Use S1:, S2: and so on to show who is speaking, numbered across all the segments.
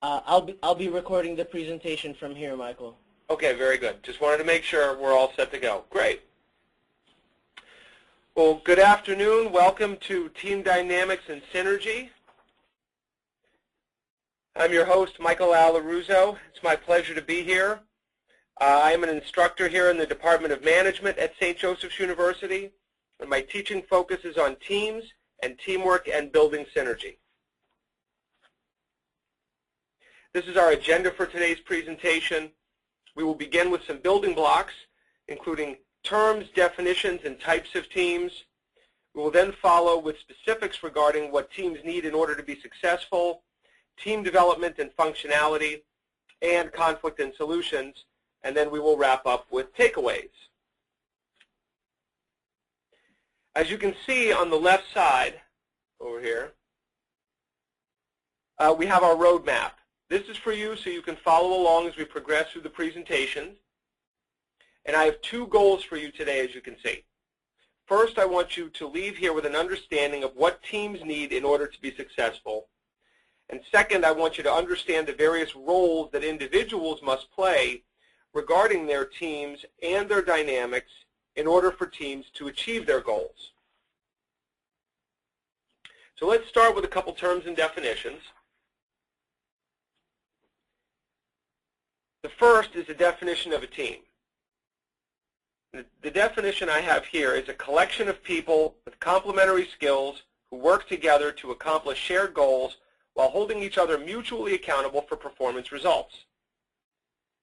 S1: I'll be recording the presentation from here, Michael.
S2: Okay, very good. Just wanted to make sure we're all set to go. Great. Well, good afternoon. Welcome to Team Dynamics and Synergy. I'm your host, Michael Alleruzzo. It's my pleasure to be here. I am an instructor here in the Department of Management at St. Joseph's University, and my teaching focus is on teams and teamwork and building synergy. This is our agenda for today's presentation. We will begin with some building blocks, including terms, definitions, and types of teams. We will then follow with specifics regarding what teams need in order to be successful, team development and functionality, and conflict and solutions, and then we will wrap up with takeaways. As you can see on the left side over here, we have our roadmap. This is for you so you can follow along as we progress through the presentation. And I have two goals for you today, as you can see. First, I want you to leave here with an understanding of what teams need in order to be successful. And second, I want you to understand the various roles that individuals must play regarding their teams and their dynamics in order for teams to achieve their goals. So let's start with a couple terms and definitions. The first is a definition of a team. The definition I have here is a collection of people with complementary skills who work together to accomplish shared goals while holding each other mutually accountable for performance results.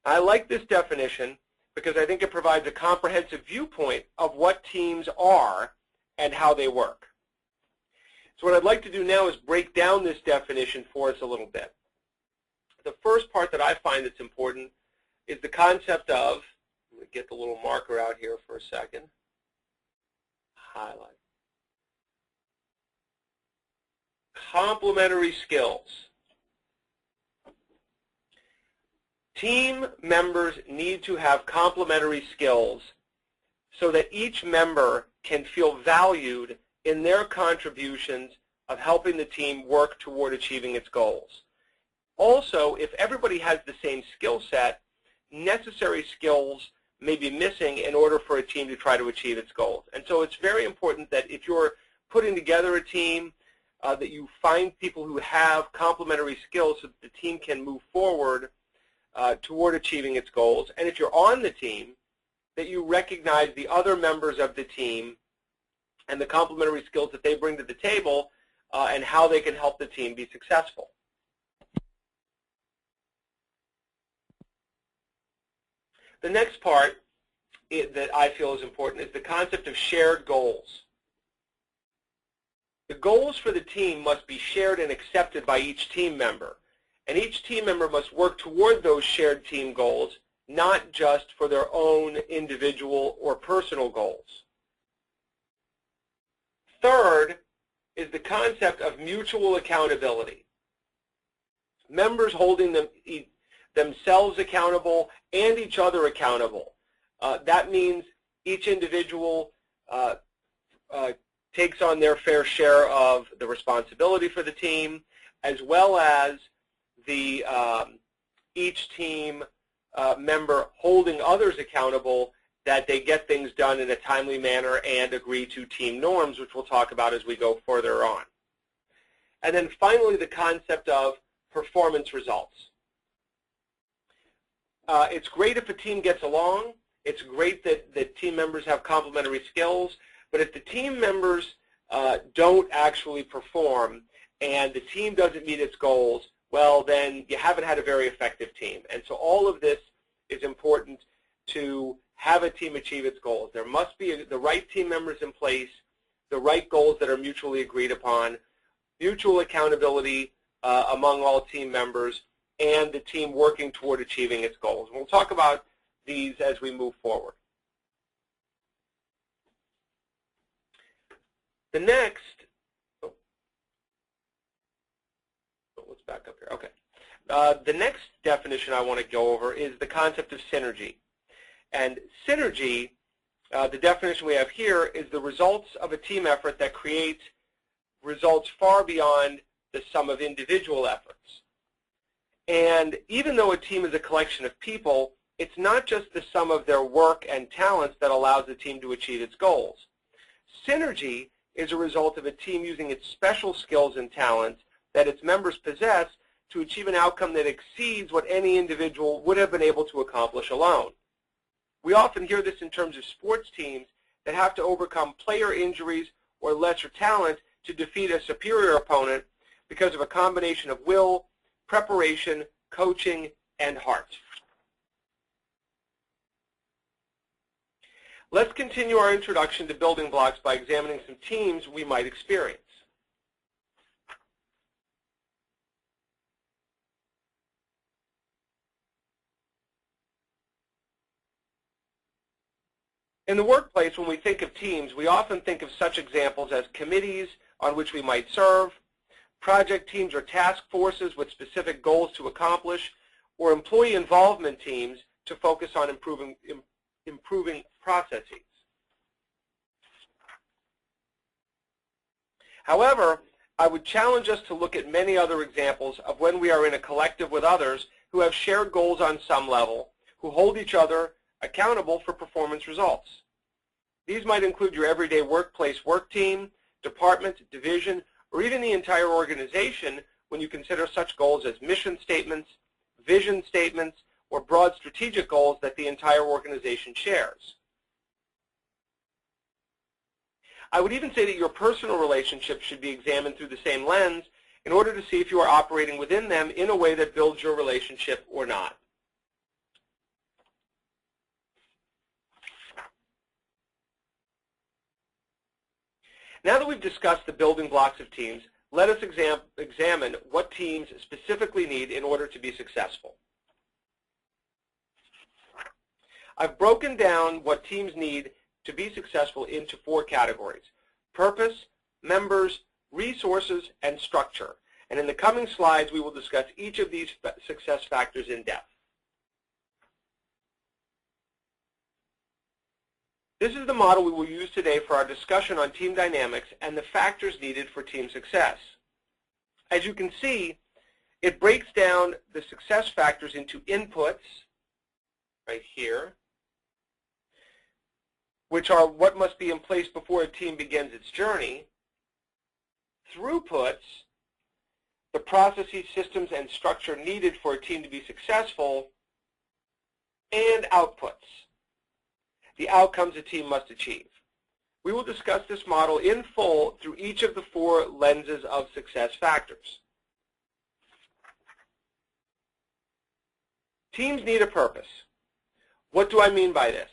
S2: I like this definition because I think it provides a comprehensive viewpoint of what teams are and how they work. So what I'd like to do now is break down this definition for us a little bit. The first part that I find that's important is the concept of, let me get the little marker out here for a second, highlight, complementary skills. Team members need to have complementary skills so that each member can feel valued in their contributions of helping the team work toward achieving its goals. Also, if everybody has the same skill set, necessary skills may be missing in order for a team to try to achieve its goals. And so it's very important that if you're putting together a team, that you find people who have complementary skills so that the team can move forward toward achieving its goals. And if you're on the team, that you recognize the other members of the team and the complementary skills that they bring to the table and how they can help the team be successful. The next part that I feel is important is the concept of shared goals. The goals for the team must be shared and accepted by each team member. And each team member must work toward those shared team goals, not just for their own individual or personal goals. Third is the concept of mutual accountability. Members holding themselves accountable and each other accountable. That means each individual takes on their fair share of the responsibility for the team, as well as each team member holding others accountable that they get things done in a timely manner and agree to team norms, which we'll talk about as we go further on. And then finally, the concept of performance results. It's great if a team gets along. It's great that team members have complementary skills. But if the team members don't actually perform and the team doesn't meet its goals, well, then you haven't had a very effective team. And so all of this is important to have a team achieve its goals. There must be the right team members in place, the right goals that are mutually agreed upon, mutual accountability among all team members, and the team working toward achieving its goals. And we'll talk about these as we move forward. The next, let's back up here. Okay. The next definition I want to go over is the concept of synergy. And synergy, the definition we have here, is the results of a team effort that creates results far beyond the sum of individual efforts. And even though a team is a collection of people, it's not just the sum of their work and talents that allows the team to achieve its goals. Synergy is a result of a team using its special skills and talents that its members possess to achieve an outcome that exceeds what any individual would have been able to accomplish alone. We often hear this in terms of sports teams that have to overcome player injuries or lesser talent to defeat a superior opponent because of a combination of will, preparation, coaching, and heart. Let's continue our introduction to building blocks by examining some teams we might experience. In the workplace, when we think of teams, we often think of such examples as committees on which we might serve, project teams or task forces with specific goals to accomplish, or employee involvement teams to focus on improving processes. However, I would challenge us to look at many other examples of when we are in a collective with others who have shared goals on some level, who hold each other accountable for performance results. These might include your everyday workplace work team, department, division, or even the entire organization when you consider such goals as mission statements, vision statements, or broad strategic goals that the entire organization shares. I would even say that your personal relationships should be examined through the same lens in order to see if you are operating within them in a way that builds your relationship or not. Now that we've discussed the building blocks of teams, let us examine what teams specifically need in order to be successful. I've broken down what teams need to be successful into 4 categories: purpose, members, resources, and structure. And in the coming slides, we will discuss each of these success factors in depth. This is the model we will use today for our discussion on team dynamics and the factors needed for team success. As you can see, it breaks down the success factors into inputs, right here, which are what must be in place before a team begins its journey, throughputs, the processes, systems, and structure needed for a team to be successful, and outputs, the outcomes a team must achieve. We will discuss this model in full through each of the 4 lenses of success factors. Teams need a purpose. What do I mean by this?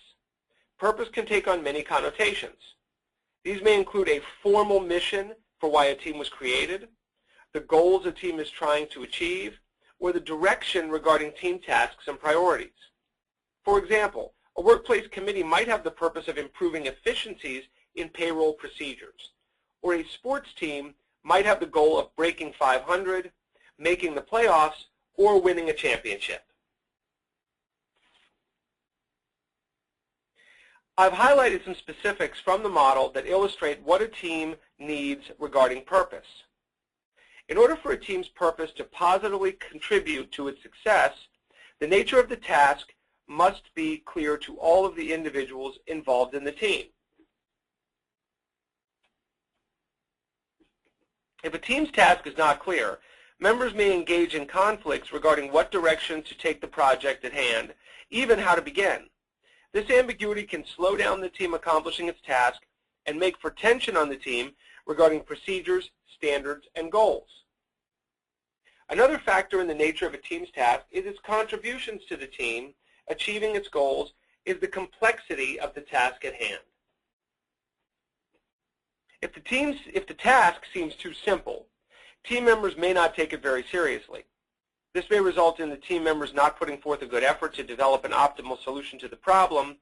S2: Purpose can take on many connotations. These may include a formal mission for why a team was created, the goals a team is trying to achieve, or the direction regarding team tasks and priorities. For example, a workplace committee might have the purpose of improving efficiencies in payroll procedures, or a sports team might have the goal of breaking 500, making the playoffs, or winning a championship. I've highlighted some specifics from the model that illustrate what a team needs regarding purpose. In order for a team's purpose to positively contribute to its success, the nature of the task must be clear to all of the individuals involved in the team. If a team's task is not clear, members may engage in conflicts regarding what direction to take the project at hand, even how to begin. This ambiguity can slow down the team accomplishing its task and make for tension on the team regarding procedures, standards, and goals. Another factor in the nature of a team's task is its contributions to the team achieving its goals is the complexity of the task at hand. If the task seems too simple, team members may not take it very seriously. This may result in the team members not putting forth a good effort to develop an optimal solution to the problem,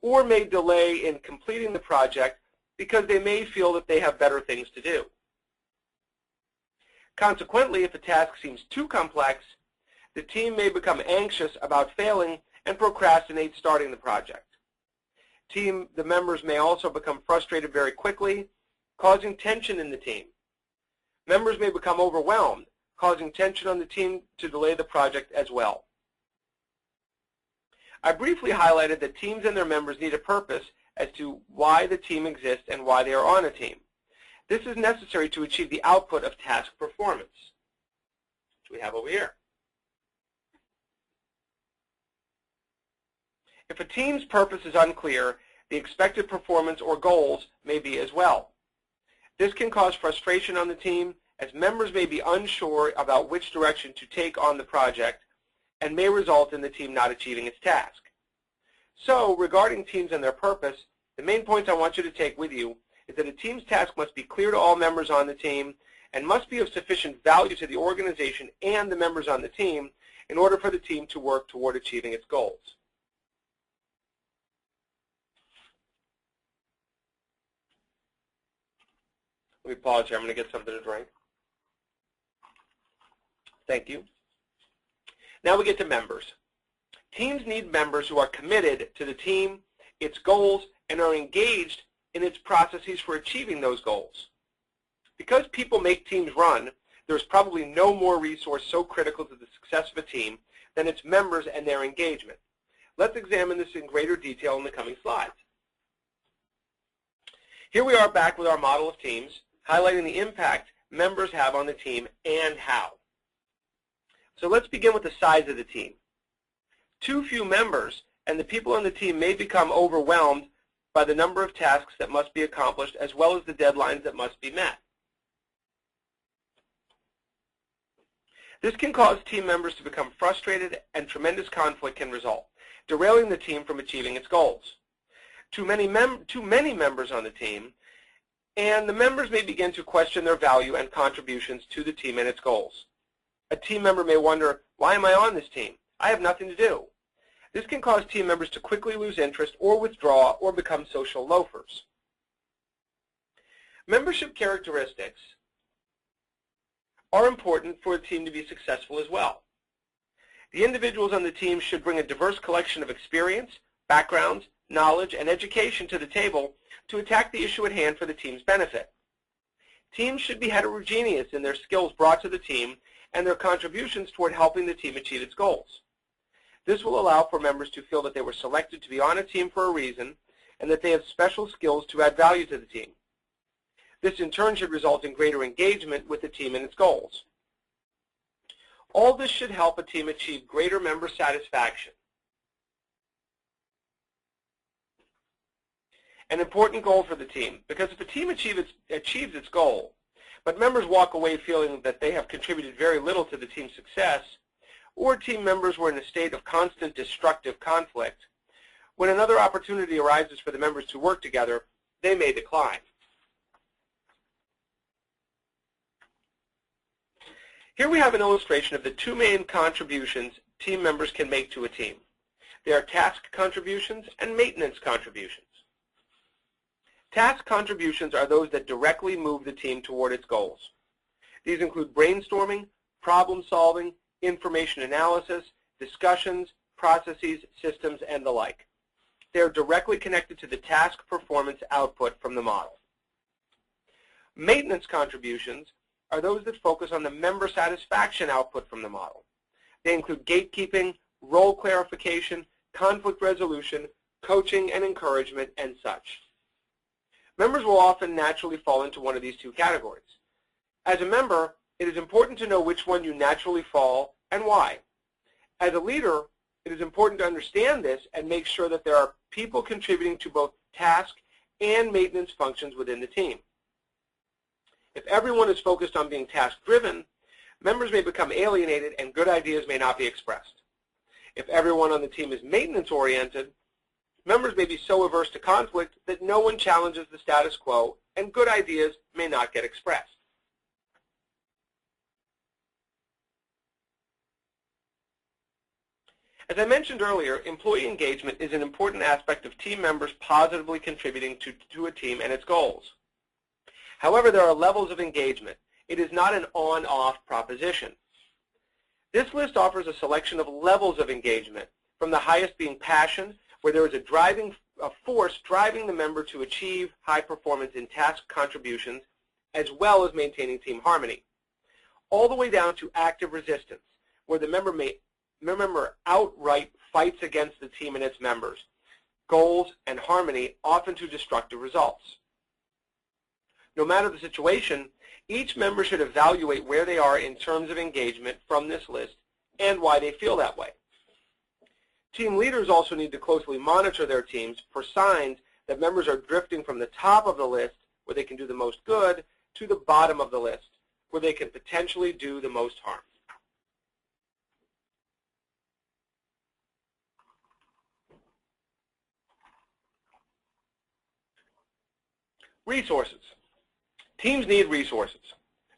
S2: or may delay in completing the project because they may feel that they have better things to do. Consequently, if the task seems too complex, the team may become anxious about failing and procrastinate starting the project. The members may also become frustrated very quickly, causing tension in the team. Members may become overwhelmed, causing tension on the team to delay the project as well. I briefly highlighted that teams and their members need a purpose as to why the team exists and why they are on a team. This is necessary to achieve the output of task performance, which we have over here. If a team's purpose is unclear, the expected performance or goals may be as well. This can cause frustration on the team, as members may be unsure about which direction to take on the project and may result in the team not achieving its task. So, regarding teams and their purpose, the main points I want you to take with you is that a team's task must be clear to all members on the team and must be of sufficient value to the organization and the members on the team in order for the team to work toward achieving its goals. Let me pause here. I'm going to get something to drink. Thank you. Now we get to members. Teams need members who are committed to the team, its goals, and are engaged in its processes for achieving those goals. Because people make teams run, there's probably no more resource so critical to the success of a team than its members and their engagement. Let's examine this in greater detail in the coming slides. Here we are back with our model of teams, highlighting the impact members have on the team and how. So let's begin with the size of the team. Too few members and the people on the team may become overwhelmed by the number of tasks that must be accomplished as well as the deadlines that must be met. This can cause team members to become frustrated and tremendous conflict can result, derailing the team from achieving its goals. Too many members on the team, and the members may begin to question their value and contributions to the team and its goals. A team member may wonder, why am I on this team? I have nothing to do. This can cause team members to quickly lose interest or withdraw or become social loafers. Membership characteristics are important for a team to be successful as well. The individuals on the team should bring a diverse collection of experience, backgrounds, knowledge, and education to the table to attack the issue at hand for the team's benefit. Teams should be heterogeneous in their skills brought to the team and their contributions toward helping the team achieve its goals. This will allow for members to feel that they were selected to be on a team for a reason and that they have special skills to add value to the team. This in turn should result in greater engagement with the team and its goals. All this should help a team achieve greater member satisfaction. An important goal for the team, because if a team achieves its goal, but members walk away feeling that they have contributed very little to the team's success, or team members were in a state of constant destructive conflict, when another opportunity arises for the members to work together, they may decline. Here we have an illustration of the two main contributions team members can make to a team. They are task contributions and maintenance contributions. Task contributions are those that directly move the team toward its goals. These include brainstorming, problem solving, information analysis, discussions, processes, systems, and the like. They are directly connected to the task performance output from the model. Maintenance contributions are those that focus on the member satisfaction output from the model. They include gatekeeping, role clarification, conflict resolution, coaching and encouragement, and such. Members will often naturally fall into one of these two categories. As a member, it is important to know which one you naturally fall and why. As a leader, it is important to understand this and make sure that there are people contributing to both task and maintenance functions within the team. If everyone is focused on being task-driven, members may become alienated and good ideas may not be expressed. If everyone on the team is maintenance-oriented, members may be so averse to conflict that no one challenges the status quo and good ideas may not get expressed. As I mentioned earlier, employee engagement is an important aspect of team members positively contributing to a team and its goals. However, there are levels of engagement. It is not an on-off proposition. This list offers a selection of levels of engagement, from the highest being passion, where there is a force driving the member to achieve high performance in task contributions, as well as maintaining team harmony. all the way down to active resistance, where the member outright fights against the team and its members, goals, and harmony, often to destructive results. No matter the situation, each member should evaluate where they are in terms of engagement from this list and why they feel that way. Team leaders also need to closely monitor their teams for signs that members are drifting from the top of the list, where they can do the most good, to the bottom of the list, where they can potentially do the most harm. Resources. Teams need resources.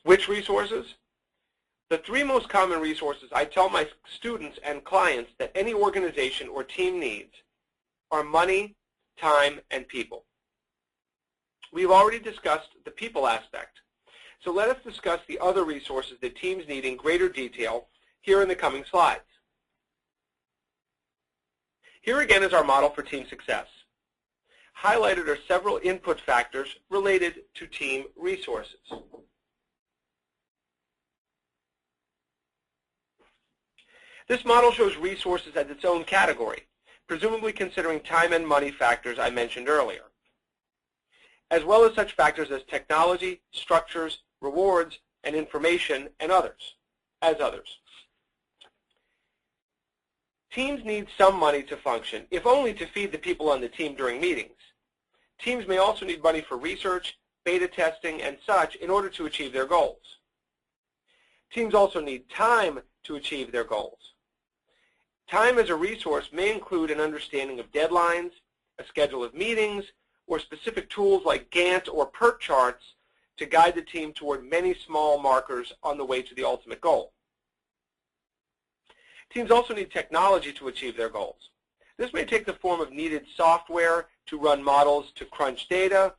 S2: Which resources? The three most common resources I tell my students and clients that any organization or team needs are money, time, and people. We've already discussed the people aspect, so let us discuss the other resources that teams need in greater detail here in the coming slides. Here again is our model for team success. Highlighted are several input factors related to team resources. This model shows resources as its own category, presumably considering time and money factors I mentioned earlier, as well as such factors as technology, structures, rewards, and information, and others. Teams need some money to function, if only to feed the people on the team during meetings. Teams may also need money for research, beta testing, and such in order to achieve their goals. Teams also need time to achieve their goals. Time as a resource may include an understanding of deadlines, a schedule of meetings, or specific tools like Gantt or PERT charts to guide the team toward many small markers on the way to the ultimate goal. Teams also need technology to achieve their goals. This may take the form of needed software to run models, to crunch data,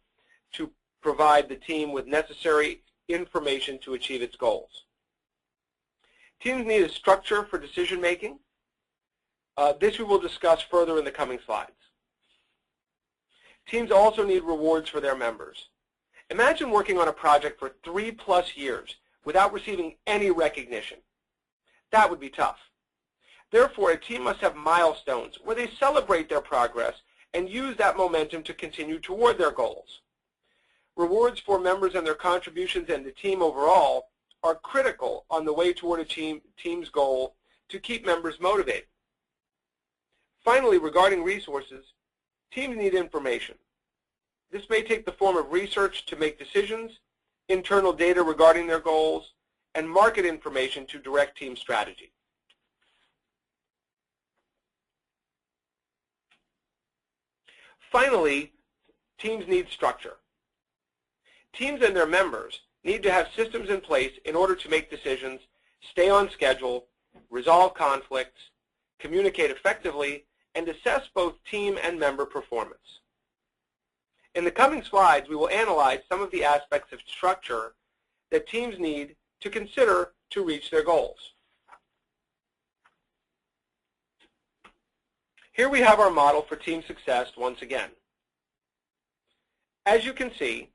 S2: to provide the team with necessary information to achieve its goals. Teams need a structure for decision making. This we will discuss further in the coming slides. Teams also need rewards for their members. Imagine working on a project for 3+ years without receiving any recognition. That would be tough. Therefore, a team must have milestones where they celebrate their progress and use that momentum to continue toward their goals. Rewards for members and their contributions and the team overall are critical on the way toward a team's goal to keep members motivated. Finally, regarding resources, teams need information. This may take the form of research to make decisions, internal data regarding their goals, and market information to direct team strategy. Finally, teams need structure. Teams and their members need to have systems in place in order to make decisions, stay on schedule, resolve conflicts, communicate effectively, and assess both team and member performance. In the coming slides, we will analyze some of the aspects of structure that teams need to consider to reach their goals. Here we have our model for team success once again. As you can see,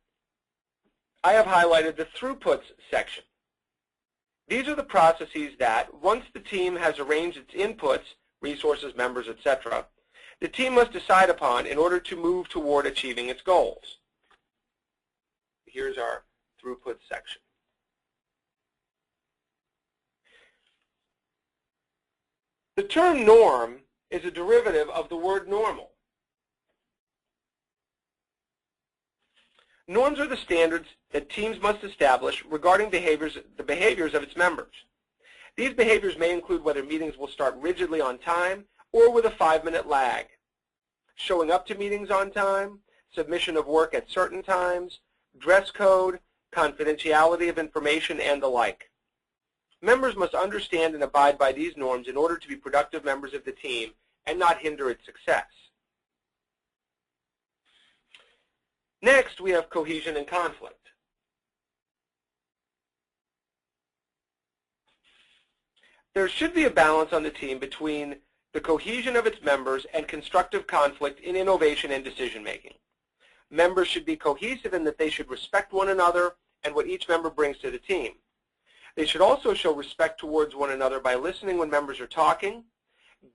S2: I have highlighted the throughputs section. These are the processes that, once the team has arranged its inputs, resources, members, etc., the team must decide upon in order to move toward achieving its goals. Here's our throughput section. The term norm is a derivative of the word normal. Norms are the standards that teams must establish regarding the behaviors of its members. These behaviors may include whether meetings will start rigidly on time or with a 5-minute lag, showing up to meetings on time, submission of work at certain times, dress code, confidentiality of information, and the like. Members must understand and abide by these norms in order to be productive members of the team and not hinder its success. Next, we have cohesion and conflict. There should be a balance on the team between the cohesion of its members and constructive conflict in innovation and decision-making. Members should be cohesive in that they should respect one another and what each member brings to the team. They should also show respect towards one another by listening when members are talking,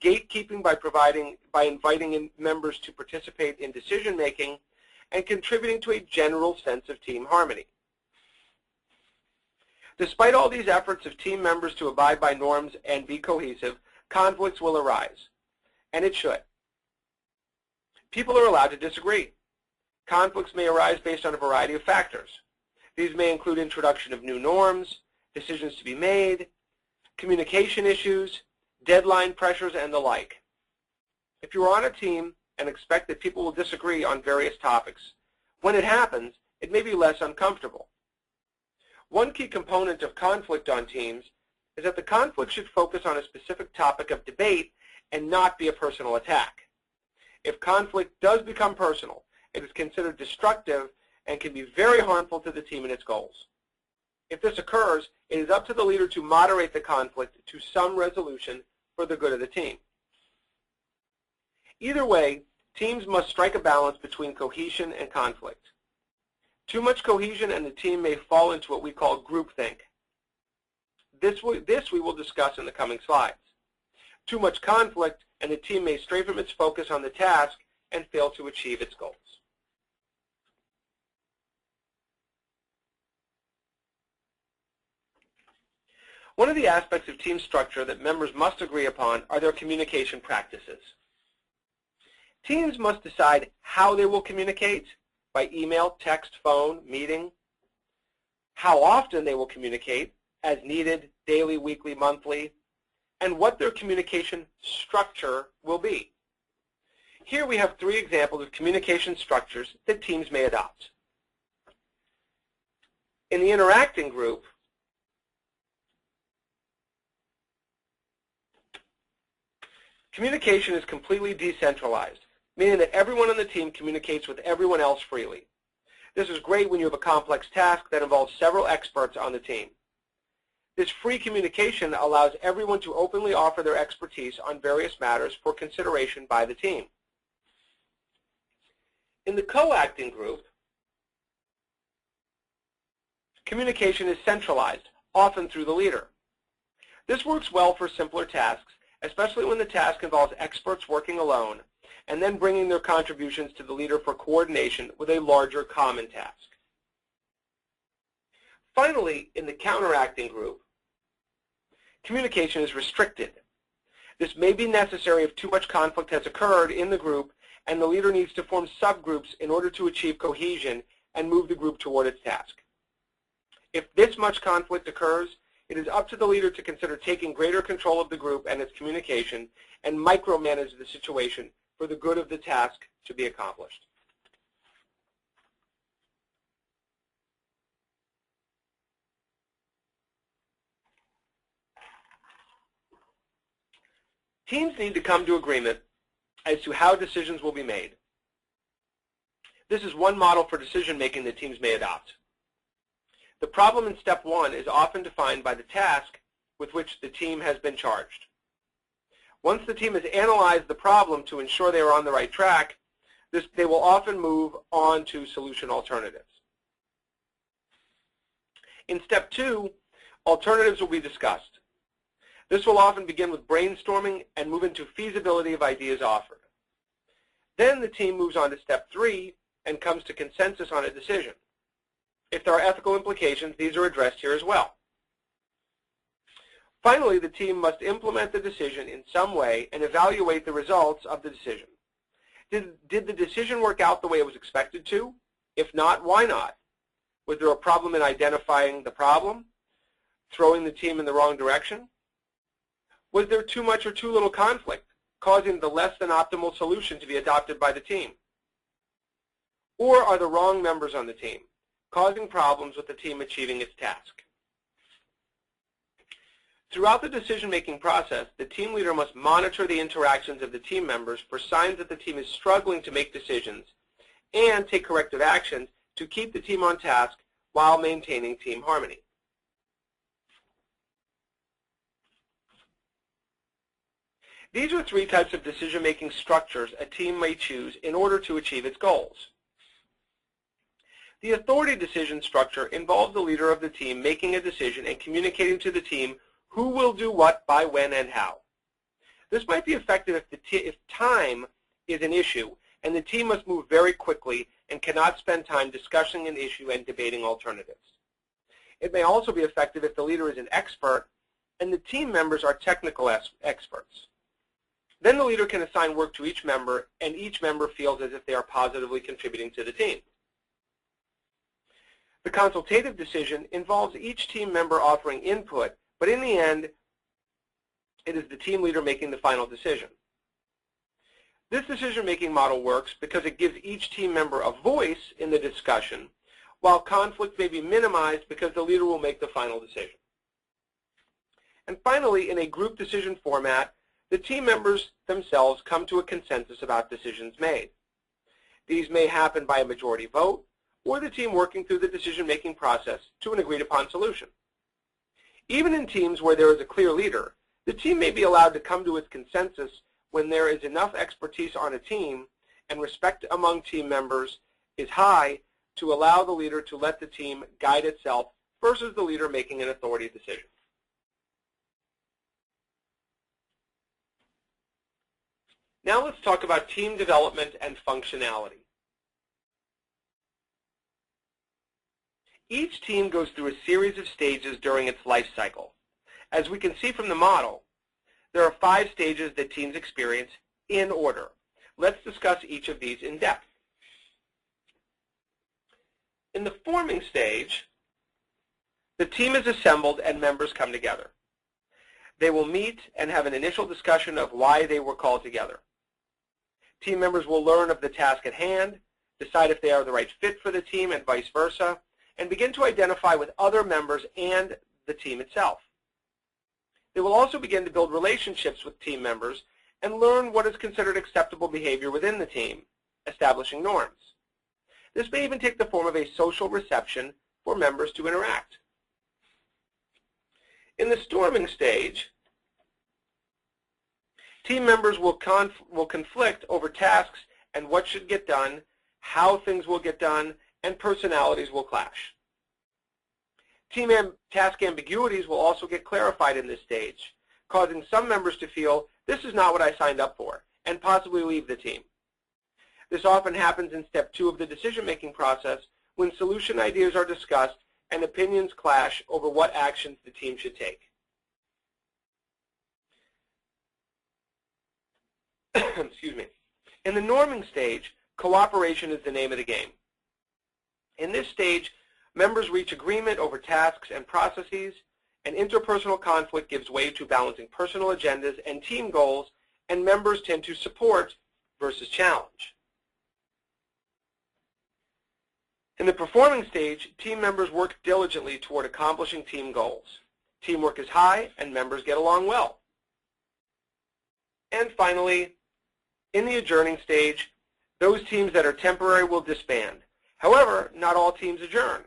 S2: gatekeeping by inviting in members to participate in decision making, and contributing to a general sense of team harmony. Despite all these efforts of team members to abide by norms and be cohesive, conflicts will arise, and it should. People are allowed to disagree. Conflicts may arise based on a variety of factors. These may include introduction of new norms, decisions to be made, communication issues, deadline pressures, and the like. If you are on a team and expect that people will disagree on various topics, when it happens, it may be less uncomfortable. One key component of conflict on teams is that the conflict should focus on a specific topic of debate and not be a personal attack. If conflict does become personal, it is considered destructive and can be very harmful to the team and its goals. If this occurs, it is up to the leader to moderate the conflict to some resolution for the good of the team. Either way, teams must strike a balance between cohesion and conflict. Too much cohesion and the team may fall into what we call groupthink. This we will discuss in the coming slides. Too much conflict and the team may stray from its focus on the task and fail to achieve its goals. One of the aspects of team structure that members must agree upon are their communication practices. Teams must decide how they will communicate, by email, text, phone, meeting, how often they will communicate, as needed, daily, weekly, monthly, and what their communication structure will be. Here we have 3 examples of communication structures that teams may adopt. In the interacting group, communication is completely decentralized, meaning that everyone on the team communicates with everyone else freely. This is great when you have a complex task that involves several experts on the team. This free communication allows everyone to openly offer their expertise on various matters for consideration by the team. In the co-acting group, communication is centralized, often through the leader. This works well for simpler tasks, especially when the task involves experts working alone, and then bringing their contributions to the leader for coordination with a larger common task. Finally, in the counteracting group, communication is restricted. This may be necessary if too much conflict has occurred in the group and the leader needs to form subgroups in order to achieve cohesion and move the group toward its task. If this much conflict occurs, it is up to the leader to consider taking greater control of the group and its communication and micromanage the situation for the good of the task to be accomplished. Teams need to come to agreement as to how decisions will be made. This is one model for decision making that teams may adopt. The problem in step 1 is often defined by the task with which the team has been charged. Once the team has analyzed the problem to ensure they are on the right track, they will often move on to solution alternatives. In step 2, alternatives will be discussed. This will often begin with brainstorming and move into feasibility of ideas offered. Then the team moves on to step 3 and comes to consensus on a decision. If there are ethical implications, these are addressed here as well. Finally, the team must implement the decision in some way and evaluate the results of the decision. Did the decision work out the way it was expected to? If not, why not? Was there a problem in identifying the problem? Throwing the team in the wrong direction? Was there too much or too little conflict, causing the less than optimal solution to be adopted by the team? Or are the wrong members on the team, causing problems with the team achieving its task? Throughout the decision-making process, the team leader must monitor the interactions of the team members for signs that the team is struggling to make decisions and take corrective actions to keep the team on task while maintaining team harmony. These are 3 types of decision-making structures a team may choose in order to achieve its goals. The authority decision structure involves the leader of the team making a decision and communicating to the team who will do what, by when, and how. This might be effective if time is an issue and the team must move very quickly and cannot spend time discussing an issue and debating alternatives. It may also be effective if the leader is an expert and the team members are technical experts. Then the leader can assign work to each member, and each member feels as if they are positively contributing to the team. The consultative decision involves each team member offering input, but in the end, it is the team leader making the final decision. This decision-making model works because it gives each team member a voice in the discussion, while conflict may be minimized because the leader will make the final decision. And finally, in a group decision format, the team members themselves come to a consensus about decisions made. These may happen by a majority vote, or the team working through the decision-making process to an agreed-upon solution. Even in teams where there is a clear leader, the team may be allowed to come to its consensus when there is enough expertise on a team and respect among team members is high to allow the leader to let the team guide itself versus the leader making an authority decision. Now let's talk about team development and functionality. Each team goes through a series of stages during its life cycle. As we can see from the model, there are 5 stages that teams experience in order. Let's discuss each of these in depth. In the forming stage, the team is assembled and members come together. They will meet and have an initial discussion of why they were called together. Team members will learn of the task at hand, decide if they are the right fit for the team and vice versa, and begin to identify with other members and the team itself. They will also begin to build relationships with team members and learn what is considered acceptable behavior within the team, establishing norms. This may even take the form of a social reception for members to interact. In the storming stage, team members will conflict over tasks and what should get done, how things will get done, and personalities will clash. Team task ambiguities will also get clarified in this stage, causing some members to feel, this is not what I signed up for, and possibly leave the team. This often happens in step 2 of the decision-making process when solution ideas are discussed and opinions clash over what actions the team should take. Excuse me. In the norming stage, cooperation is the name of the game. In this stage, members reach agreement over tasks and processes, and interpersonal conflict gives way to balancing personal agendas and team goals, and members tend to support versus challenge. In the performing stage, team members work diligently toward accomplishing team goals. Teamwork is high, and members get along well. And finally, in the adjourning stage, those teams that are temporary will disband. However, not all teams adjourn.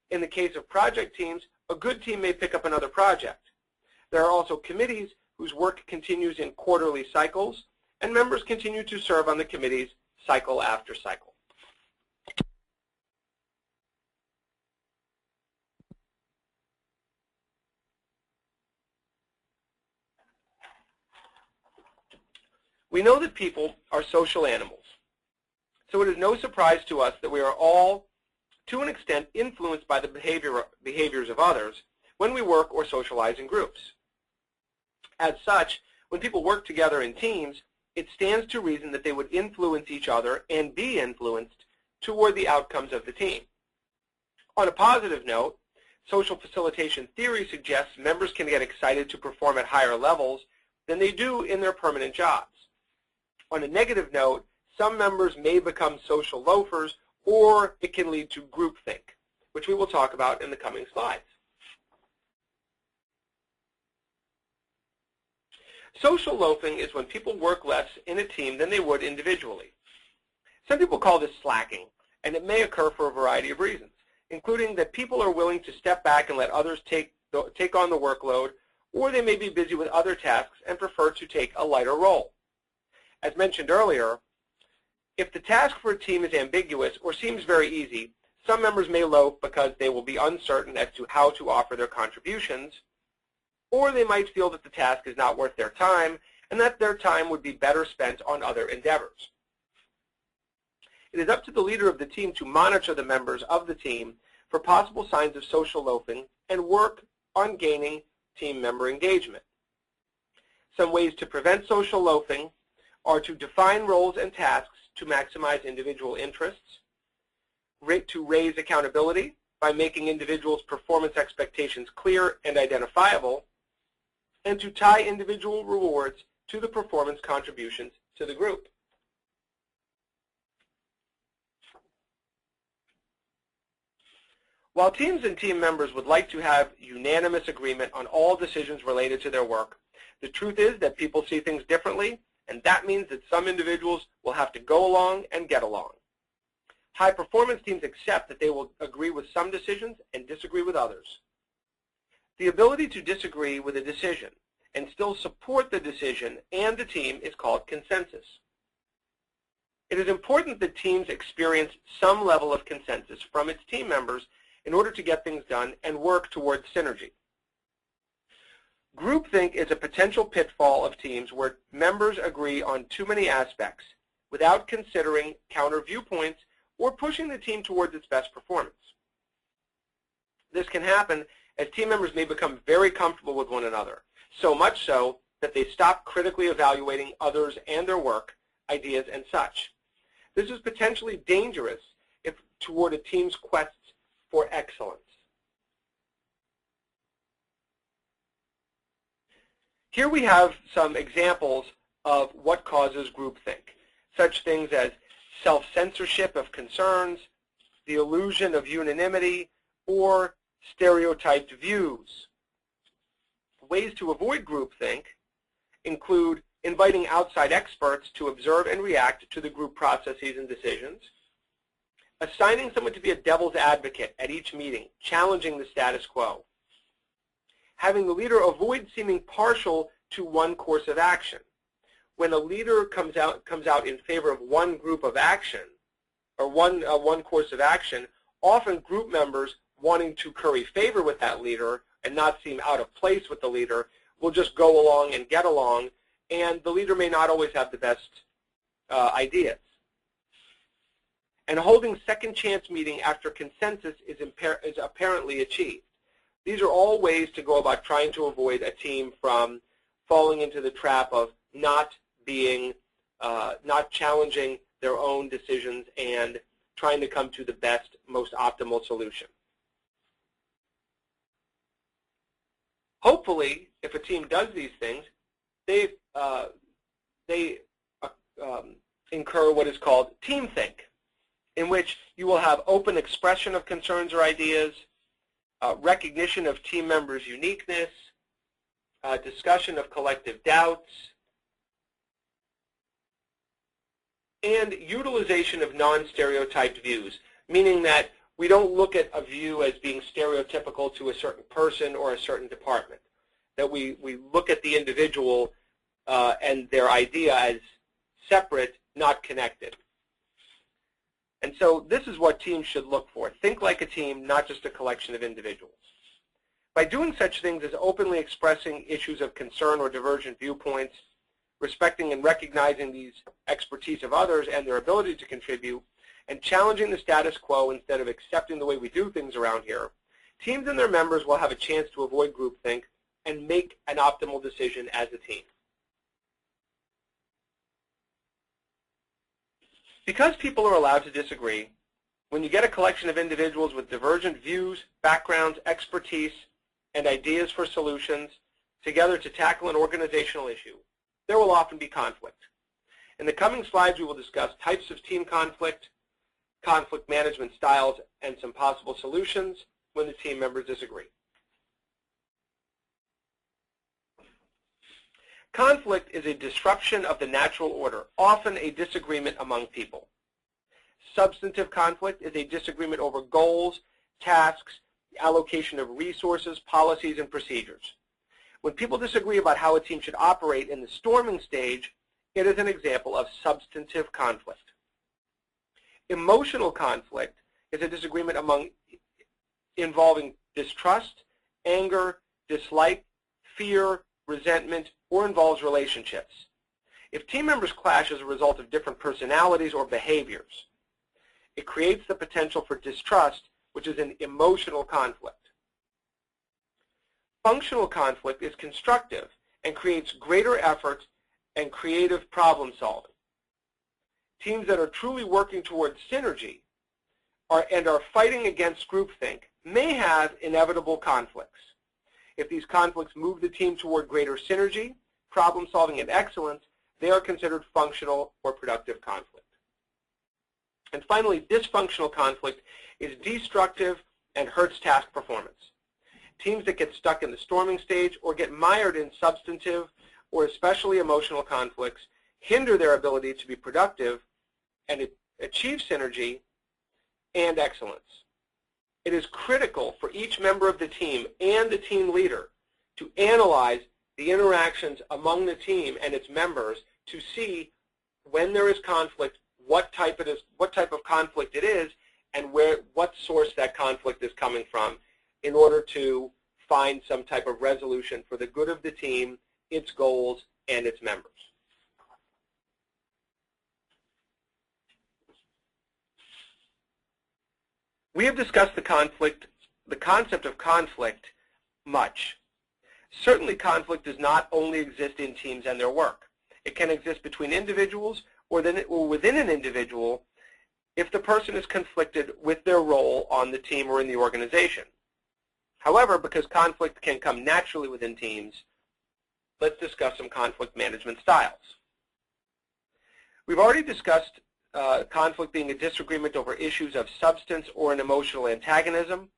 S2: In the case of project teams, a good team may pick up another project. There are also committees whose work continues in quarterly cycles, and members continue to serve on the committees cycle after cycle. We know that people are social animals, so it is no surprise to us that we are all, to an extent, influenced by the behaviors of others when we work or socialize in groups. As such, when people work together in teams, it stands to reason that they would influence each other and be influenced toward the outcomes of the team. On a positive note, social facilitation theory suggests members can get excited to perform at higher levels than they do in their permanent jobs. On a negative note, some members may become social loafers, or it can lead to groupthink, which we will talk about in the coming slides. Social loafing is when people work less in a team than they would individually. Some people call this slacking, and it may occur for a variety of reasons, including that people are willing to step back and let others take on the workload, or they may be busy with other tasks and prefer to take a lighter role. As mentioned earlier, if the task for a team is ambiguous or seems very easy, Some members may loaf because they will be uncertain as to how to offer their contributions, or they might feel that the task is not worth their time and that their time would be better spent on other endeavors. It is up to the leader of the team to monitor the members of the team for possible signs of social loafing and work on gaining team member engagement. Some ways to prevent social loafing are to define roles and tasks to maximize individual interests, to raise accountability by making individuals' performance expectations clear and identifiable, and to tie individual rewards to the performance contributions to the group. While teams and team members would like to have unanimous agreement on all decisions related to their work, the truth is that people see things differently, and that means that some individuals will have to go along and get along. High-performance teams accept that they will agree with some decisions and disagree with others. The ability to disagree with a decision and still support the decision and the team is called consensus. It is important that teams experience some level of consensus from its team members in order to get things done and work towards synergy. Groupthink is a potential pitfall of teams where members agree on too many aspects without considering counter viewpoints or pushing the team towards its best performance. This can happen as team members may become very comfortable with one another, so much so that they stop critically evaluating others and their work, ideas, and such. This is potentially dangerous if toward a team's quest for excellence. Here we have some examples of what causes groupthink, such things as self-censorship of concerns, the illusion of unanimity, or stereotyped views. Ways to avoid groupthink include inviting outside experts to observe and react to the group processes and decisions, assigning someone to be a devil's advocate at each meeting, challenging the status quo, having the leader avoid seeming partial to one course of action. When a leader comes out in favor of one group of action, or one course of action, often group members wanting to curry favor with that leader and not seem out of place with the leader will just go along and get along, and the leader may not always have the best ideas. And holding second chance meeting after consensus is apparently achieved. These are all ways to go about trying to avoid a team from falling into the trap of not challenging their own decisions and trying to come to the best, most optimal solution. Hopefully, if a team does these things, they incur what is called TEAMTHINK, in which you will have open expression of concerns or ideas, recognition of team members' uniqueness, discussion of collective doubts, and utilization of non-stereotyped views, meaning that we don't look at a view as being stereotypical to a certain person or a certain department, that we look at the individual and their idea as separate, not connected. And so this is what teams should look for. Think like a team, not just a collection of individuals. By doing such things as openly expressing issues of concern or divergent viewpoints, respecting and recognizing these expertise of others and their ability to contribute, and challenging the status quo instead of accepting the way we do things around here, teams and their members will have a chance to avoid groupthink and make an optimal decision as a team. Because people are allowed to disagree, when you get a collection of individuals with divergent views, backgrounds, expertise, and ideas for solutions together to tackle an organizational issue, there will often be conflict. In the coming slides, we will discuss types of team conflict, conflict management styles, and some possible solutions when the team members disagree. Conflict is a disruption of the natural order, often a disagreement among people. Substantive conflict is a disagreement over goals, tasks, allocation of resources, policies, and procedures. When people disagree about how a team should operate in the storming stage, it is an example of substantive conflict. Emotional conflict is a disagreement involving distrust, anger, dislike, fear, resentment, or involves relationships. If team members clash as a result of different personalities or behaviors, it creates the potential for distrust, which is an emotional conflict. Functional conflict is constructive and creates greater effort and creative problem solving. Teams that are truly working towards synergy and are fighting against groupthink may have inevitable conflicts. If these conflicts move the team toward greater synergy, problem solving, and excellence, they are considered functional or productive conflict. And finally, dysfunctional conflict is destructive and hurts task performance. Teams that get stuck in the storming stage or get mired in substantive or especially emotional conflicts hinder their ability to be productive and achieve synergy and excellence. It is critical for each member of the team and the team leader to analyze the interactions among the team and its members to see when there is conflict, what type of conflict it is, and what source that conflict is coming from, in order to find some type of resolution for the good of the team, its goals, and its members. We have discussed the concept of conflict much. Certainly conflict does not only exist in teams and their work. It can exist between individuals or within an individual if the person is conflicted with their role on the team or in the organization. However, because conflict can come naturally within teams, let's discuss some conflict management styles. We've already discussed conflict being a disagreement over issues of substance or an emotional antagonism.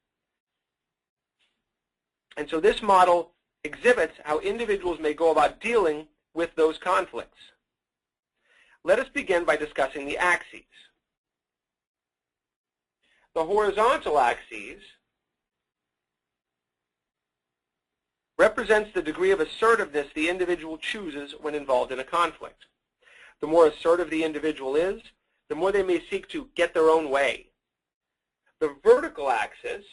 S2: And so this model exhibits how individuals may go about dealing with those conflicts. Let us begin by discussing the axes. The horizontal axis represents the degree of assertiveness the individual chooses when involved in a conflict. The more assertive the individual is, the more they may seek to get their own way. The vertical axis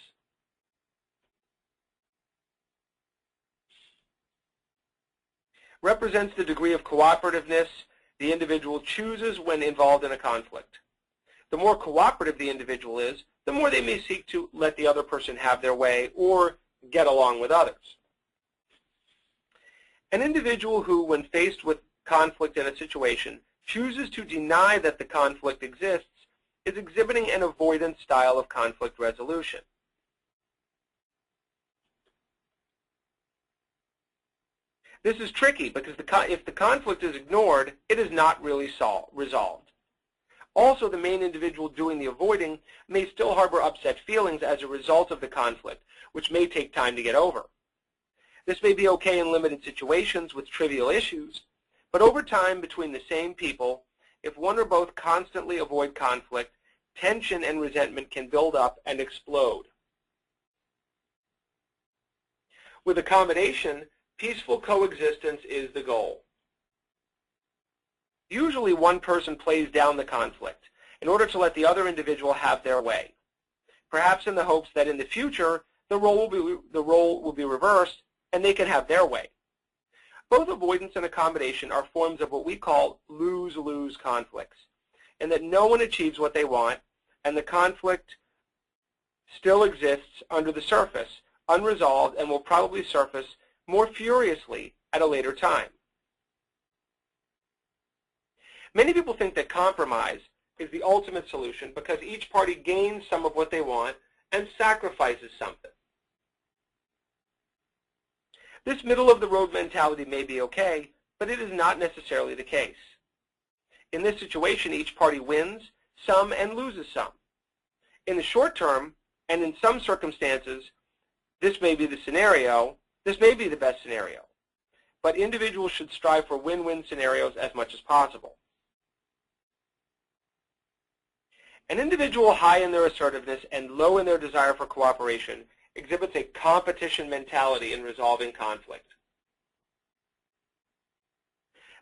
S2: represents the degree of cooperativeness the individual chooses when involved in a conflict. The more cooperative the individual is, the more they may seek to let the other person have their way or get along with others. An individual who, when faced with conflict in a situation, chooses to deny that the conflict exists is exhibiting an avoidance style of conflict resolution. This is tricky because if the conflict is ignored, it is not really resolved. Also, the main individual doing the avoiding may still harbor upset feelings as a result of the conflict, which may take time to get over. This may be okay in limited situations with trivial issues, but over time between the same people, if one or both constantly avoid conflict, tension and resentment can build up and explode. With accommodation, peaceful coexistence is the goal. Usually one person plays down the conflict in order to let the other individual have their way, perhaps in the hopes that in the future the role will be reversed and they can have their way. Both avoidance and accommodation are forms of what we call lose-lose conflicts, and that no one achieves what they want, and the conflict still exists under the surface, unresolved, and will probably surface more furiously at a later time. Many people think that compromise is the ultimate solution because each party gains some of what they want and sacrifices something. This middle-of-the-road mentality may be okay, but it is not necessarily the case. In this situation, each party wins some and loses some. In the short term, and in some circumstances, this may be the best scenario, but individuals should strive for win-win scenarios as much as possible. An individual high in their assertiveness and low in their desire for cooperation exhibits a competition mentality in resolving conflict.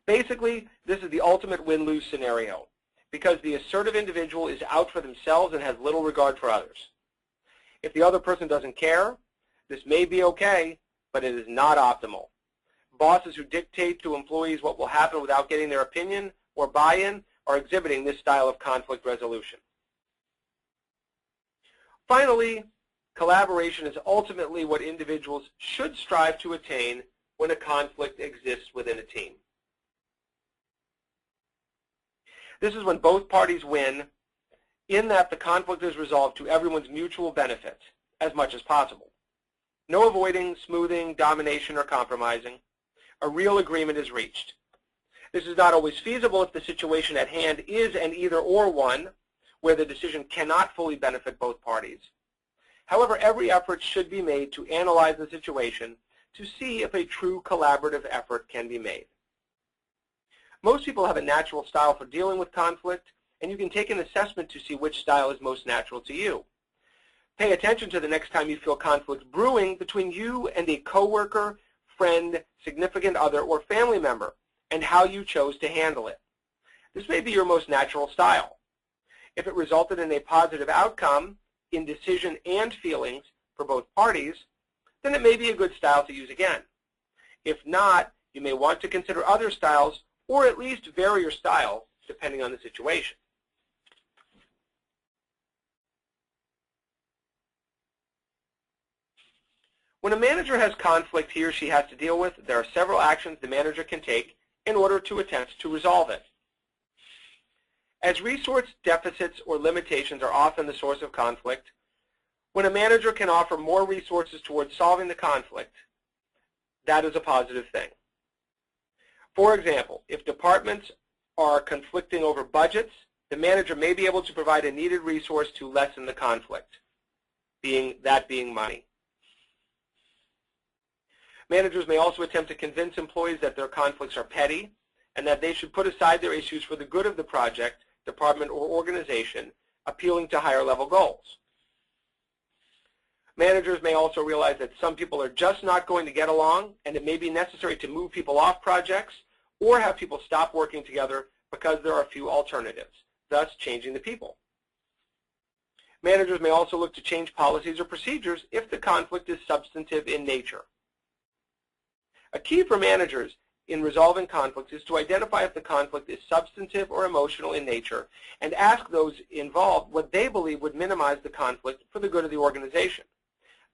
S2: Basically, this is the ultimate win-lose scenario. because the assertive individual is out for themselves and has little regard for others. If the other person doesn't care, this may be okay, but it is not optimal. Bosses who dictate to employees what will happen without getting their opinion or buy-in are exhibiting this style of conflict resolution. Finally, collaboration is ultimately what individuals should strive to attain when a conflict exists within a team. This is when both parties win, in that the conflict is resolved to everyone's mutual benefit as much as possible. No avoiding, smoothing, domination, or compromising. A real agreement is reached. This is not always feasible if the situation at hand is an either-or one, where the decision cannot fully benefit both parties. However, every effort should be made to analyze the situation to see if a true collaborative effort can be made. Most people have a natural style for dealing with conflict, and you can take an assessment to see which style is most natural to you. Pay attention to the next time you feel conflict brewing between you and a coworker, friend, significant other, or family member, and how you chose to handle it. This may be your most natural style. If it resulted in a positive outcome in decision and feelings for both parties, then it may be a good style to use again. If not, you may want to consider other styles, or at least vary your style depending on the situation. When a manager has conflict he or she has to deal with, there are several actions the manager can take in order to attempt to resolve it. As resource deficits or limitations are often the source of conflict, when a manager can offer more resources towards solving the conflict, that is a positive thing. For example, if departments are conflicting over budgets, the manager may be able to provide a needed resource to lessen the conflict, being money. Managers may also attempt to convince employees that their conflicts are petty and that they should put aside their issues for the good of the project, department, or organization, appealing to higher level goals. Managers may also realize that some people are just not going to get along, and it may be necessary to move people off projects or have people stop working together because there are few alternatives, thus changing the people. Managers may also look to change policies or procedures if the conflict is substantive in nature. A key for managers in resolving conflicts is to identify if the conflict is substantive or emotional in nature and ask those involved what they believe would minimize the conflict for the good of the organization.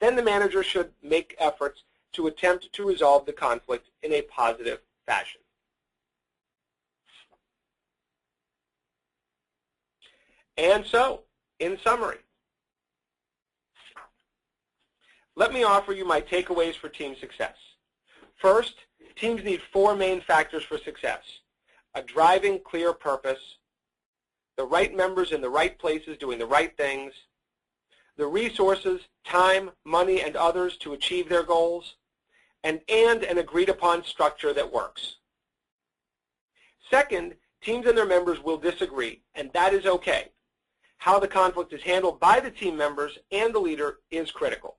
S2: Then the manager should make efforts to attempt to resolve the conflict in a positive fashion. And so, in summary, let me offer you my takeaways for team success. First, teams need 4 main factors for success: a driving, clear purpose, the right members in the right places doing the right things, the resources, time, money, and others to achieve their goals, and an agreed-upon structure that works. Second, teams and their members will disagree, and that is okay. How the conflict is handled by the team members and the leader is critical.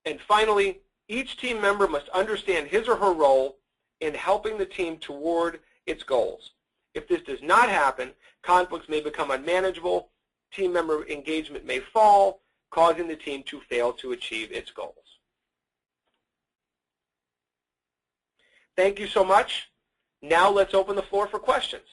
S2: And finally, each team member must understand his or her role in helping the team toward its goals. If this does not happen, conflicts may become unmanageable, team member engagement may fall, causing the team to fail to achieve its goals. Thank you so much. Now let's open the floor for questions.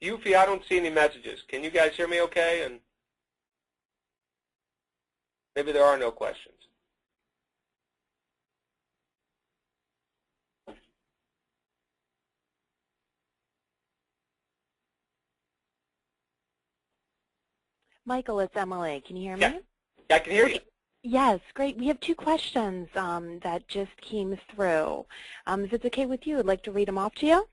S2: Yuffie, I don't see any messages. Can you guys hear me okay? And maybe there are no questions.
S3: Michael, it's Emily. Can you hear me?
S2: Yeah, I can hear you.
S3: Yes, great. We have two questions that just came through. If it's okay with you, I'd like to read them off to you.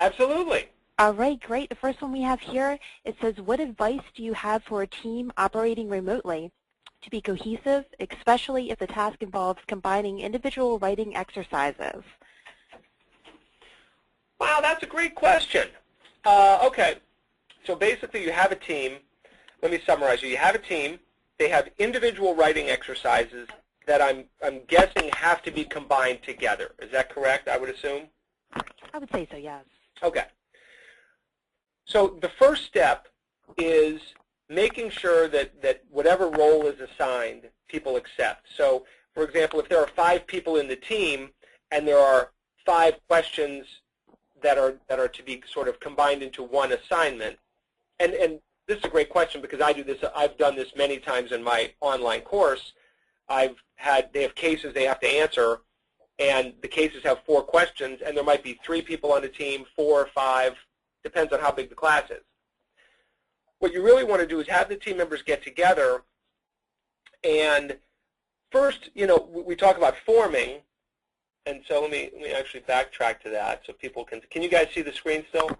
S2: Absolutely.
S3: All right, great. The first one we have here, it says, what advice do you have for a team operating remotely to be cohesive, especially if the task involves combining individual writing exercises?
S2: Wow, that's a great question. Okay, so basically you have a team. Let me summarize you. You have a team. They have individual writing exercises that I'm guessing have to be combined together. Is that correct, I would assume?
S3: I would say so, yes.
S2: Okay. So the first step is making sure that whatever role is assigned, people accept. So, for example, if there are 5 people in the team and there are 5 questions that are to be sort of combined into one assignment, and this is a great question because I've done this many times in my online course. They have cases they have to answer, and the cases have 4 questions, and there might be 3 people on the team, 4 or 5, depends on how big the class is. What you really want to do is have the team members get together, and first, we talk about forming, and so let me actually backtrack to that so people can you guys see the screen still?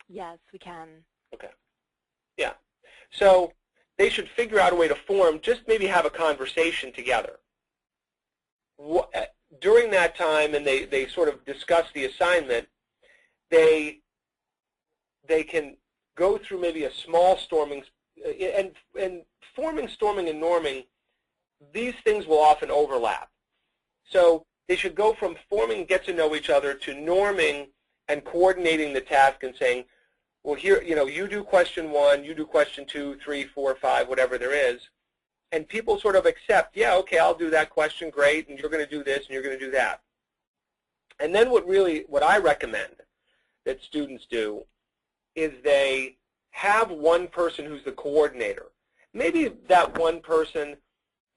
S3: Yes, we can.
S2: Okay. Yeah. So they should figure out a way to form, just maybe have a conversation together. During that time, and they sort of discuss the assignment, they can go through maybe a small storming, and forming, storming, and norming, these things will often overlap. So they should go from forming, get to know each other, to norming and coordinating the task and saying, well, here, you do question 1, you do question 2, 3, 4, 5, whatever there is, and people sort of accept, yeah, okay, I'll do that question, great, and you're going to do this, and you're going to do that. And then what I recommend that students do is they have one person who's the coordinator. Maybe that one person,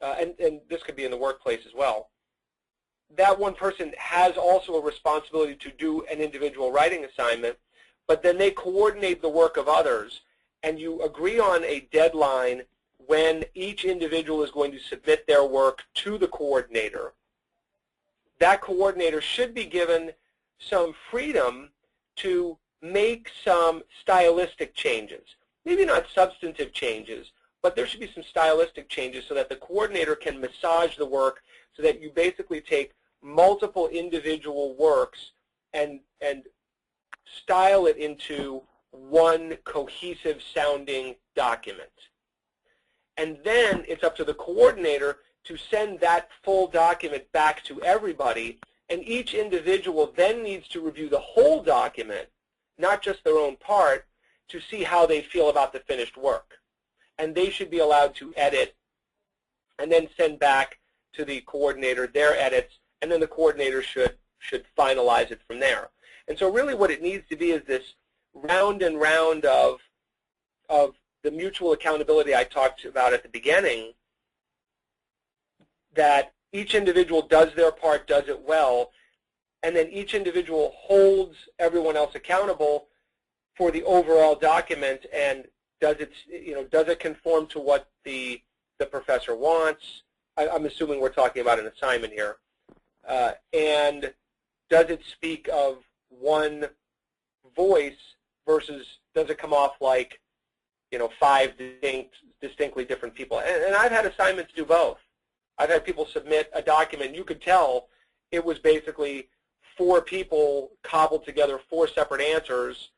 S2: and this could be in the workplace as well, that one person has also a responsibility to do an individual writing assignment, but then they coordinate the work of others, and you agree on a deadline when each individual is going to submit their work to the coordinator. That coordinator should be given some freedom to make some stylistic changes. Maybe not substantive changes, but there should be some stylistic changes so that the coordinator can massage the work so that you basically take multiple individual works and style it into one cohesive sounding document. And then it's up to the coordinator to send that full document back to everybody, and each individual then needs to review the whole document, not just their own part, to see how they feel about the finished work. And they should be allowed to edit and then send back to the coordinator their edits, and then the coordinator should finalize it from there. And so really what it needs to be is this round and round of the mutual accountability I talked about at the beginning, that each individual does their part, does it well, and then each individual holds everyone else accountable for the overall document, and does it conform to what the professor wants? I'm assuming we're talking about an assignment here. And does it speak of one voice versus does it come off like 5 distinctly different people? And I've had assignments do both. I've had people submit a document. You could tell it was basically 4 people cobbled together 4 separate answers,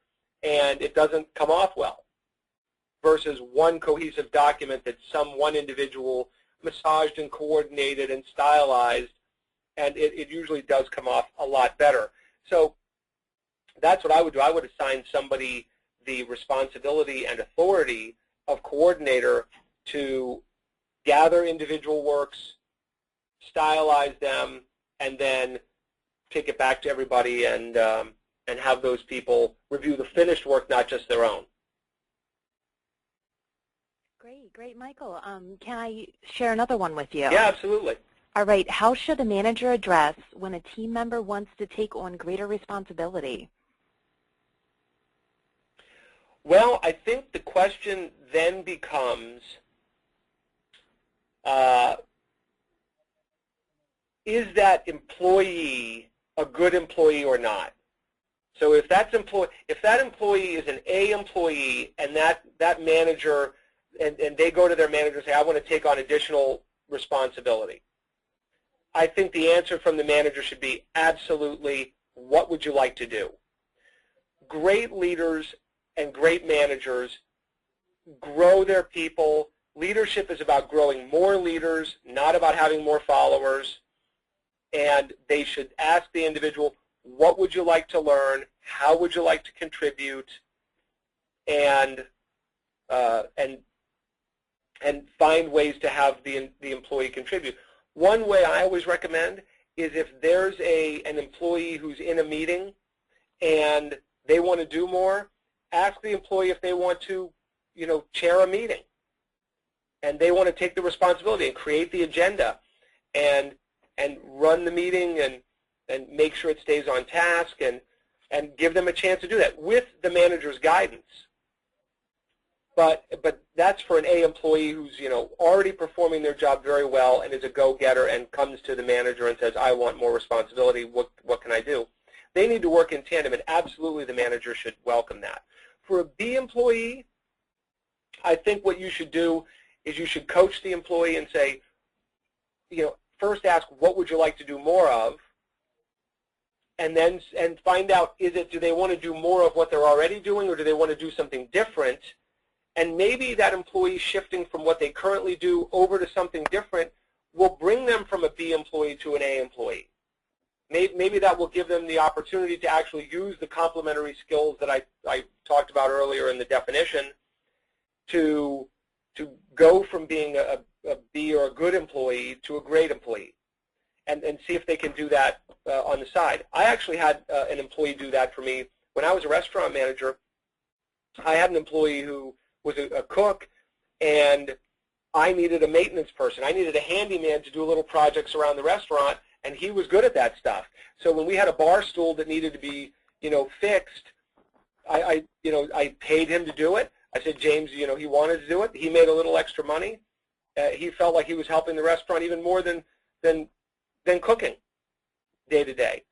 S2: and it doesn't come off well, versus one cohesive document that one individual massaged and coordinated and stylized, and it usually does come off a lot better. So that's what I would do. I would assign somebody the responsibility and authority of coordinator to gather individual works, stylize them, and then take it back to everybody and have those people review the finished work, not just their own.
S3: Great, Michael. Can I share another one with you?
S2: Yeah, absolutely.
S3: All right. How should a manager address when a team member wants to take on greater responsibility?
S2: Well, I think the question then becomes, is that employee a good employee or not? So if that employee is an A employee and that manager, and they go to their manager and say, I want to take on additional responsibility, I think the answer from the manager should be absolutely, what would you like to do? Great leaders and great managers grow their people. Leadership is about growing more leaders, not about having more followers. And they should ask the individual, what would you like to learn? How would you like to contribute? And find ways to have the employee contribute. One way I always recommend is if there's an employee who's in a meeting and they want to do more, ask the employee if they want to, chair a meeting. And they want to take the responsibility and create the agenda and run the meeting and make sure it stays on task and give them a chance to do that with the manager's guidance. But that's for an A employee who's already performing their job very well and is a go-getter and comes to the manager and says, I want more responsibility. What can I do? They need to work in tandem, and absolutely the manager should welcome that. For a B employee, I think what you should do is you should coach the employee and say, first ask, what would you like to do more of? And then find out, do they want to do more of what they're already doing, or do they want to do something different? And maybe that employee shifting from what they currently do over to something different will bring them from a B employee to an A employee. Maybe that will give them the opportunity to actually use the complementary skills that I talked about earlier in the definition to go from being a B or a good employee to a great employee, and see if they can do that on the side. I actually had an employee do that for me. When I was a restaurant manager, I had an employee who was a cook, and I needed a maintenance person. I needed a handyman to do little projects around the restaurant, and he was good at that stuff. So when we had a bar stool that needed to be, fixed, I paid him to do it. I said, James, he wanted to do it. He made a little extra money. He felt like he was helping the restaurant even more than cooking day to day,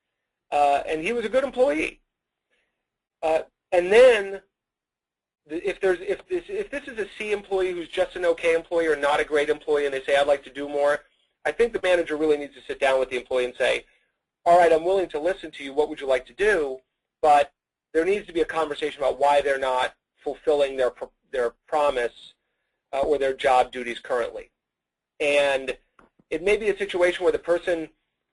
S2: and he was a good employee. And then, if this is a C employee who's just an okay employee or not a great employee, and they say, I'd like to do more, I think the manager really needs to sit down with the employee and say, all right, I'm willing to listen to you. What would you like to do? But there needs to be a conversation about why they're not fulfilling their promise or their job duties currently. And it may be a situation where the person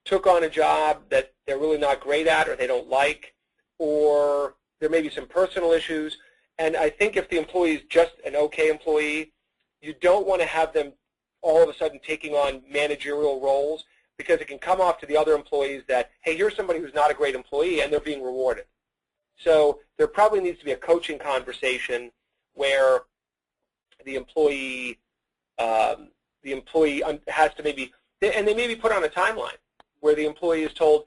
S2: took on a job that they're really not great at or they don't like, or there may be some personal issues. And I think if the employee is just an okay employee, you don't want to have them all of a sudden taking on managerial roles, because it can come off to the other employees that, hey, here's somebody who's not a great employee, and they're being rewarded. So there probably needs to be a coaching conversation where the employee has to maybe, and they may be put on a timeline where the employee is told,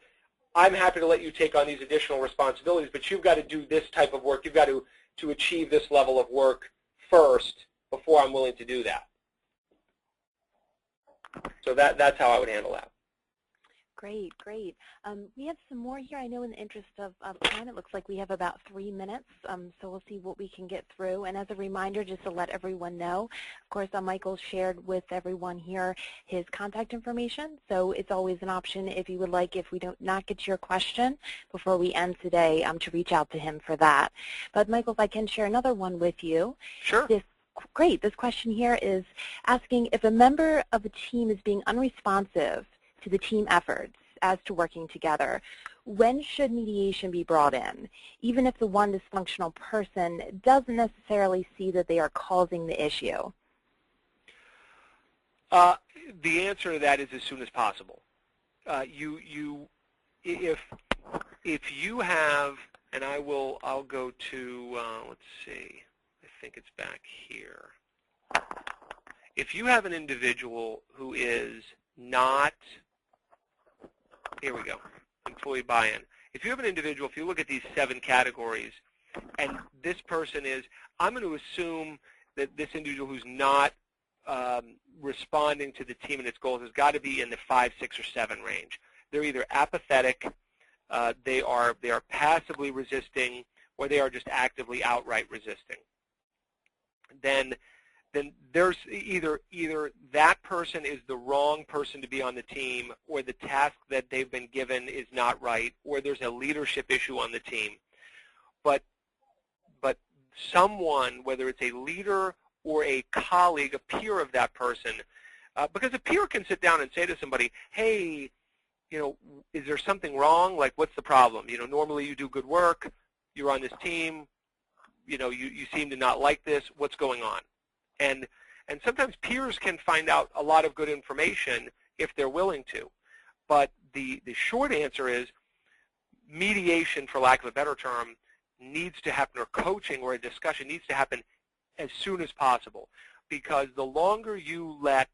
S2: I'm happy to let you take on these additional responsibilities, but you've got to do this type of work. You've got to achieve this level of work first before I'm willing to do that. So that's how I would handle that.
S3: Great, great. We have some more here. I know in the interest of time, it looks like we have about 3 minutes, so we'll see what we can get through. And as a reminder, just to let everyone know, of course, Michael shared with everyone here his contact information, so it's always an option if you would like, if we don't not get to your question before we end today, to reach out to him for that. But Michael, if I can share another one with you.
S2: Sure.
S3: Great. This question here is asking if a member of a team is being unresponsive to the team efforts as to working together, when should mediation be brought in, even if the one dysfunctional person doesn't necessarily see that they are causing the issue?
S2: The answer to that is as soon as possible. If you have, and I'll go to, let's see, I think it's back here. If you have an individual who is not, here we go, employee buy-in. If you have an individual, if you look at these 7 categories, And this person is, I'm going to assume that this individual who's not responding to the team and its goals has got to be in the 5, 6, or 7 range. They're either apathetic, they are passively resisting, or they are just actively outright resisting. Then there's either that person is the wrong person to be on the team, or the task that they've been given is not right, or there's a leadership issue on the team. But someone, whether it's a leader or a colleague, a peer of that person, because a peer can sit down and say to somebody, hey, is there something wrong? Like, what's the problem? Normally you do good work. You're on this team. You seem to not like this. What's going on? And sometimes peers can find out a lot of good information if they're willing to. But the short answer is mediation, for lack of a better term, needs to happen, or coaching or a discussion needs to happen as soon as possible. Because the longer you let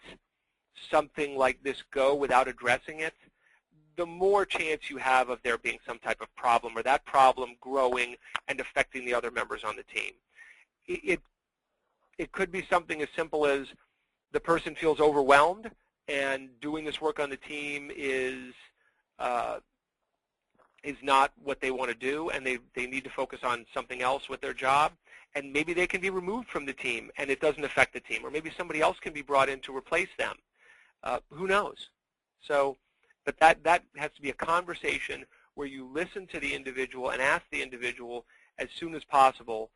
S2: something like this go without addressing it, the more chance you have of there being some type of problem, or that problem growing and affecting the other members on the team. It could be something as simple as the person feels overwhelmed, and doing this work on the team is not what they want to do, and they need to focus on something else with their job. And maybe they can be removed from the team, and it doesn't affect the team. Or maybe somebody else can be brought in to replace them. Who knows? So, but that has to be a conversation where you listen to the individual and ask the individual as soon as possible,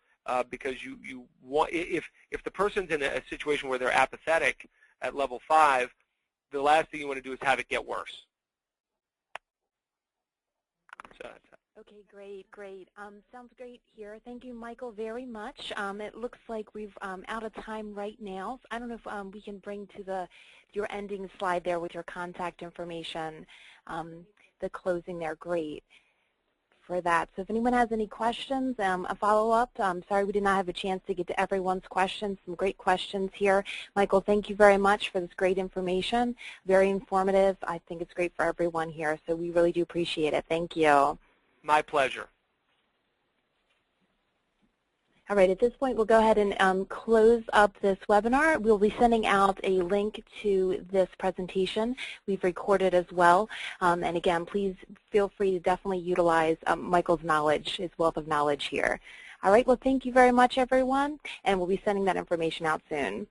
S2: because you want, if the person's in a situation where they're apathetic at level 5, the last thing you want to do is have it get worse. So,
S3: okay, great. Sounds great here. Thank you, Michael, very much. It looks like we've out of time right now. So I don't know if we can bring to your ending slide there with your contact information, the closing there. Great for that. So if anyone has any questions, a follow-up, sorry we did not have a chance to get to everyone's questions. Some great questions here. Michael, thank you very much for this great information. Very informative. I think it's great for everyone here, so we really do appreciate it. Thank you.
S2: My pleasure.
S3: All right, at this point, we'll go ahead and close up this webinar. We'll be sending out a link to this presentation. We've recorded as well. And again, please feel free to definitely utilize Michael's knowledge, his wealth of knowledge here. All right, well, thank you very much, everyone, and we'll be sending that information out soon.